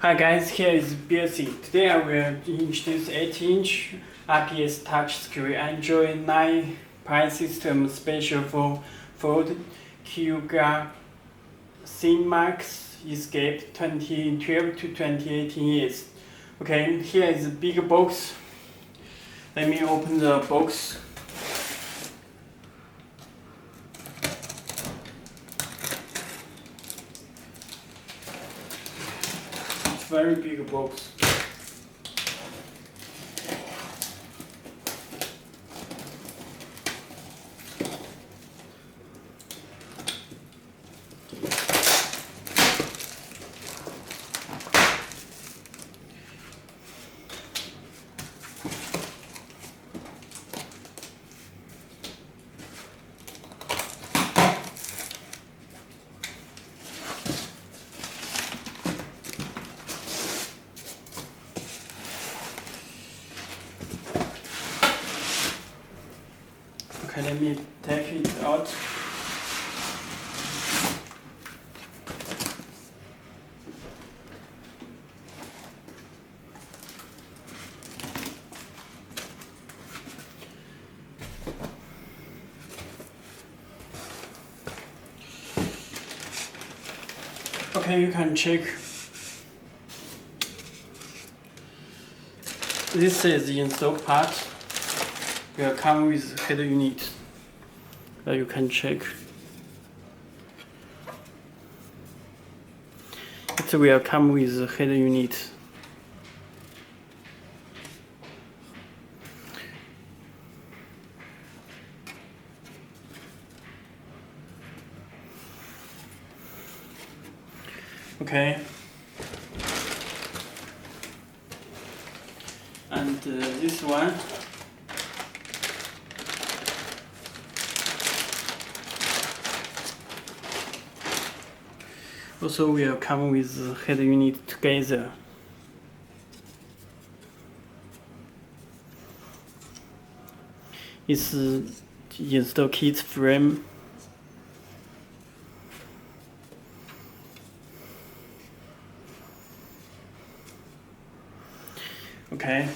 Hi guys, here is Belsee. Today I will introduce 8-inch IPS touchscreen Android 9 Pie system special for Ford Kuga C-Max Escape 2012 to 2018 years. Okay, here is a big box. Let me open the box. Very big box. Okay, let me take it out. Okay, you can check. This is the install part. Will come with head unit that you can check. It will come with head unit. Okay. And this one. Also will come with head unit together. It's install kit frame. Okay.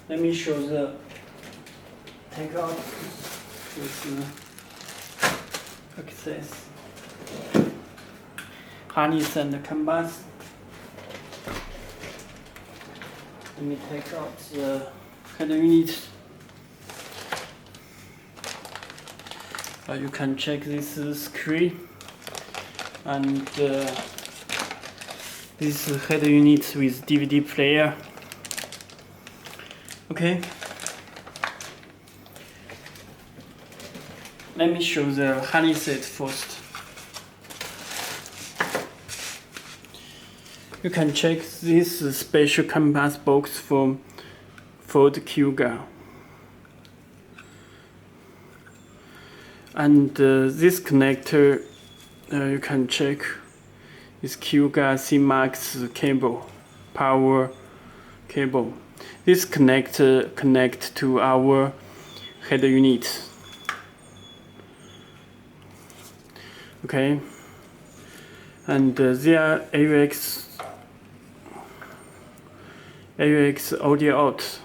Let me show the take out this access harness and canvas. Let me take out the head unit. You can check this screen and this head unit with DVD player. Okay. Let me show the harness set first. You can check this special compass box from Ford Kuga. And this connector you can check is Kuga C-Max cable, power cable. This connector connect to our head unit. Okay, and there AUX audio out,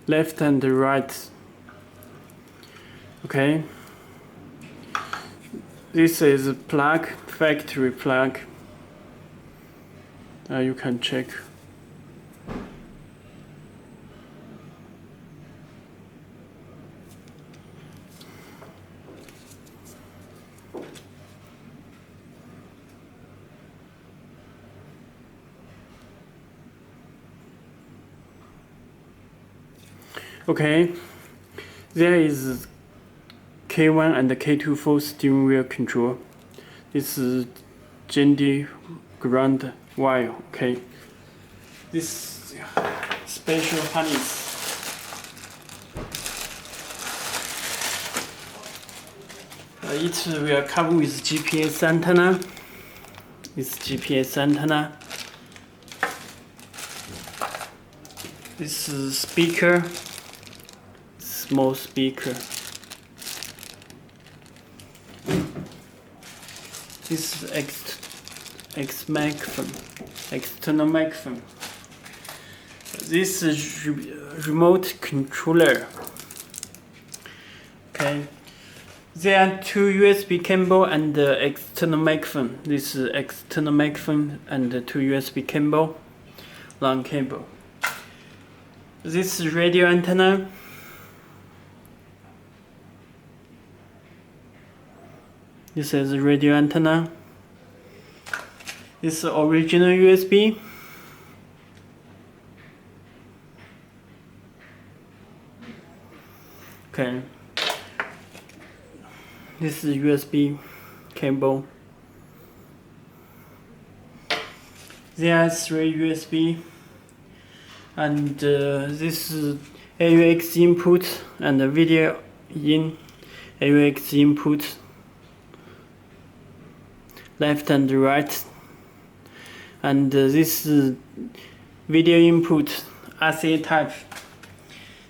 left and right. Okay, this is a plug, factory plug. You can check. Okay, there is K1 and K2 for steering wheel control. This is GND ground wire. Okay, this special harness. It will come with GPS antenna. It's GPS antenna. This is speaker. Small speaker. This is external microphone. This is remote controller. Okay. There are two USB cable and external microphone. This is external microphone and two USB cable, long cable. This is radio antenna. This is radio antenna. This is original USB. Okay. This is USB cable. There are three USB, and this is AUX input and video in. AUX input, left and right, and this is video input, RCA type.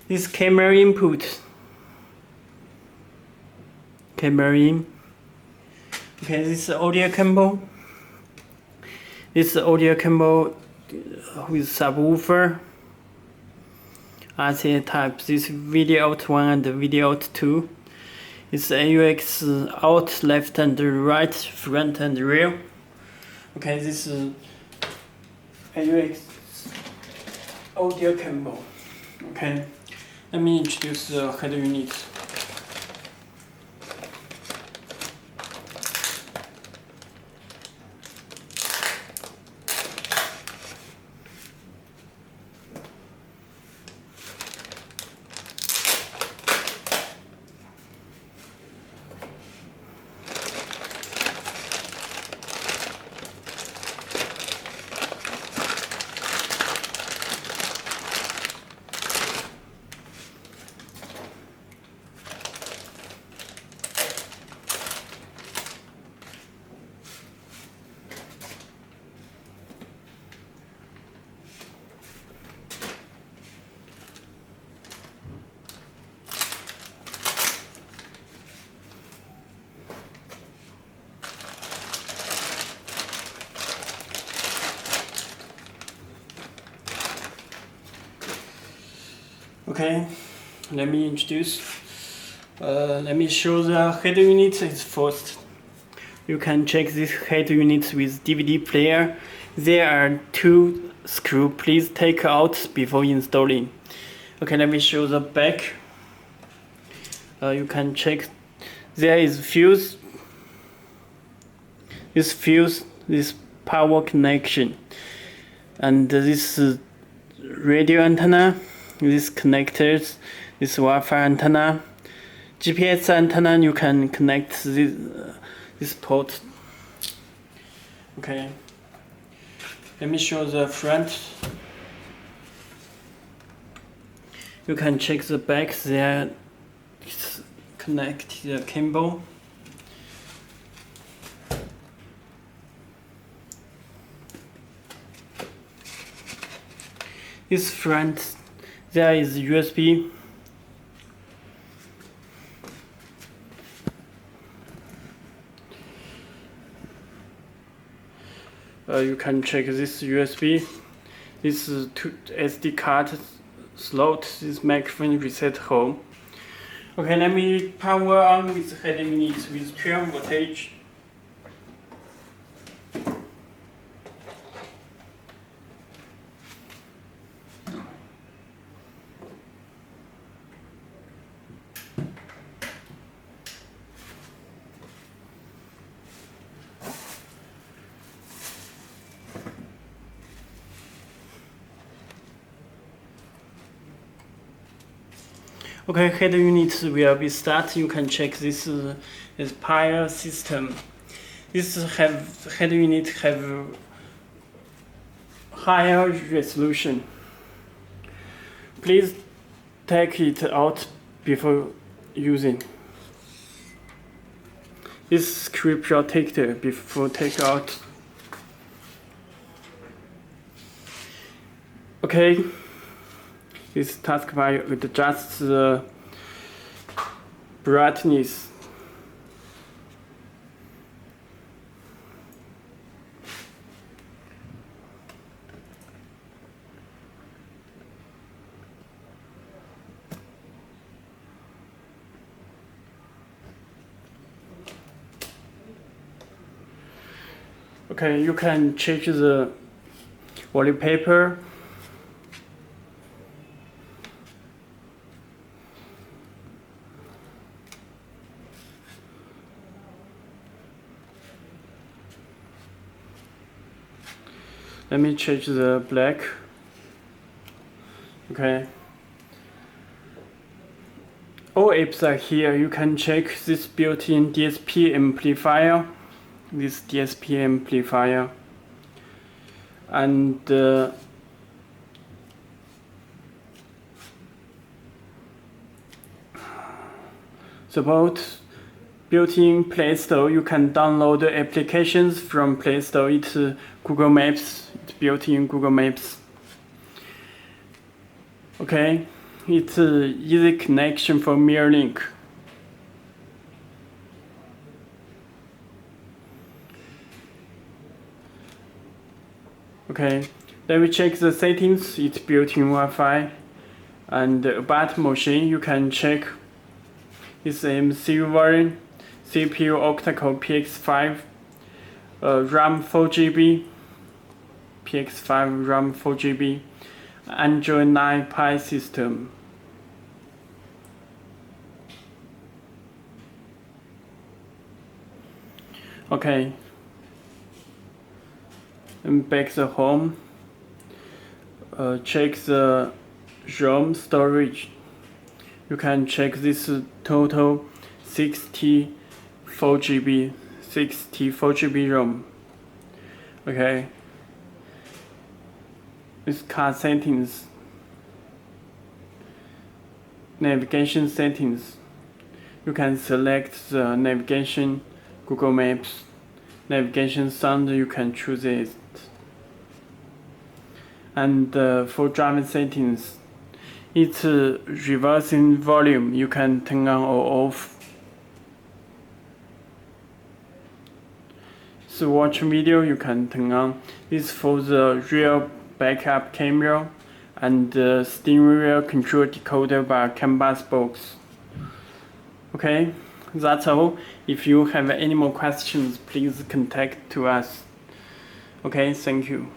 This camera input. Camera in. Okay, this is audio cable. This is audio cable with subwoofer. RCA type. This video out 1 and video out 2. It's AUX out, left and right, front and rear. Okay, this is AUX audio cable. Okay, let me introduce the head unit. Okay, let me introduce. Let me show the head unit first. You can check this head unit with DVD player. There are two screws. Please take out before installing. Okay, let me show the back. You can check. There is fuse. This fuse, this power connection, and this radio antenna. These connectors, this Wi-Fi antenna, GPS antenna. You can connect this port. Okay. Let me show the front. You can check the back. There, connect the cable. This front. There is USB. You can check this USB. This is SD card slot. This microphone reset home. Okay, let me power on with head unit with 12 voltage. Okay, head unit will be start. You can check this is power system. This head unit have higher resolution. Please take it out before using. This screw protector before take out. Okay. This taskbar adjusts the brightness. Okay, you can check the wallpaper. Let me change the black. Okay. All apps are here. You can check this built-in DSP amplifier. This DSP amplifier. And support built-in Play Store. You can download applications from Play Store. It's Google Maps. It's built-in Google Maps. Okay, it's easy connection for mirror link. Okay, let me check the settings. It's built-in Wi-Fi. And about machine, you can check this MCU variant, CPU octa-core PX5, RAM 4GB, PX5 RAM 4GB, Android 9 Pie system. Okay, and back the home. Check the ROM storage. You can check this total 64 GB ROM. Okay. This car settings, navigation settings. You can select the navigation, Google Maps, navigation sound. You can choose it. And for driver settings, it's reversing volume. You can turn on or off. So watch video, you can turn on. This for the rear backup camera and steering wheel control decoder by CAN bus box. Okay, that's all. If you have any more questions, please contact to us. Okay, thank you.